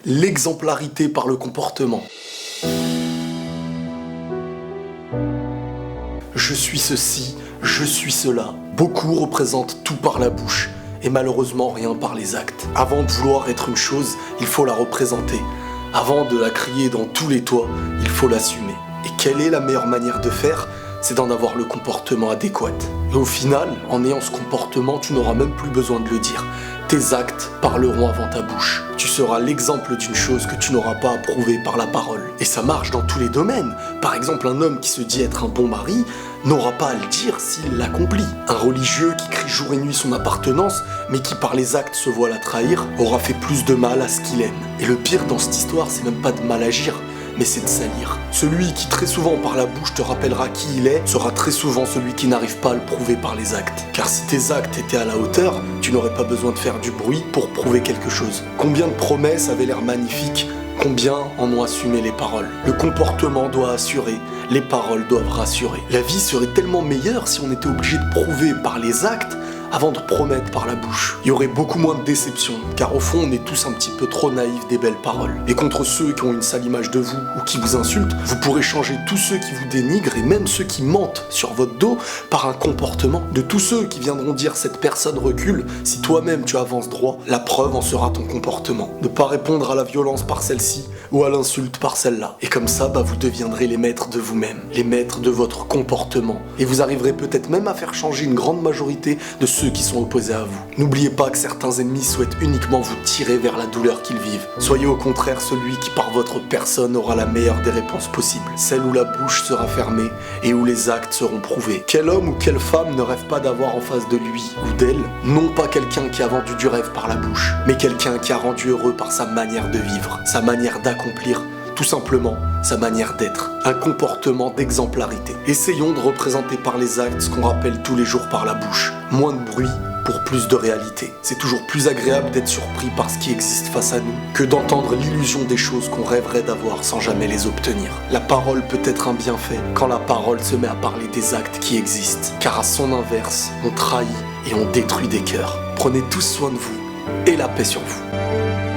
L'exemplarité par le comportement. Je suis ceci, je suis cela. Beaucoup représentent tout par la bouche et malheureusement rien par les actes. Avant de vouloir être une chose, il faut la représenter. Avant de la crier dans tous les toits, il faut l'assumer. Et quelle est la meilleure manière de faire ? C'est d'en avoir le comportement adéquat. Et au final, en ayant ce comportement, tu n'auras même plus besoin de le dire. Tes actes parleront avant ta bouche. Tu seras l'exemple d'une chose que tu n'auras pas à prouver par la parole. Et ça marche dans tous les domaines. Par exemple, un homme qui se dit être un bon mari n'aura pas à le dire s'il l'accomplit. Un religieux qui crie jour et nuit son appartenance, mais qui par les actes se voit la trahir, aura fait plus de mal à ce qu'il aime. Et le pire dans cette histoire, c'est même pas de mal agir, mais c'est de salir. Celui qui très souvent par la bouche te rappellera qui il est, sera très souvent celui qui n'arrive pas à le prouver par les actes. Car si tes actes étaient à la hauteur, tu n'aurais pas besoin de faire du bruit pour prouver quelque chose. Combien de promesses avaient l'air magnifiques ? Combien en ont assumé les paroles ? Le comportement doit assurer, les paroles doivent rassurer. La vie serait tellement meilleure si on était obligé de prouver par les actes avant de promettre par la bouche. Il y aurait beaucoup moins de déception, car au fond on est tous un petit peu trop naïfs des belles paroles. Et contre ceux qui ont une sale image de vous ou qui vous insultent, vous pourrez changer tous ceux qui vous dénigrent et même ceux qui mentent sur votre dos par un comportement. De tous ceux qui viendront dire cette personne recule, si toi-même tu avances droit, la preuve en sera ton comportement. Ne pas répondre à la violence par celle-ci ou à l'insulte par celle-là. Et comme ça, vous deviendrez les maîtres de vous-même, les maîtres de votre comportement. Et vous arriverez peut-être même à faire changer une grande majorité de ceux qui sont opposés à vous. N'oubliez pas que certains ennemis souhaitent uniquement vous tirer vers la douleur qu'ils vivent. Soyez au contraire celui qui par votre personne aura la meilleure des réponses possibles. Celle où la bouche sera fermée et où les actes seront prouvés. Quel homme ou quelle femme ne rêve pas d'avoir en face de lui ou d'elle, non pas quelqu'un qui a vendu du rêve par la bouche, mais quelqu'un qui a rendu heureux par sa manière de vivre, sa manière d'accomplir, tout simplement sa manière d'être, un comportement d'exemplarité. Essayons de représenter par les actes ce qu'on rappelle tous les jours par la bouche. Moins de bruit pour plus de réalité. C'est toujours plus agréable d'être surpris par ce qui existe face à nous que d'entendre l'illusion des choses qu'on rêverait d'avoir sans jamais les obtenir. La parole peut être un bienfait quand la parole se met à parler des actes qui existent. Car à son inverse, on trahit et on détruit des cœurs. Prenez tous soin de vous et la paix sur vous.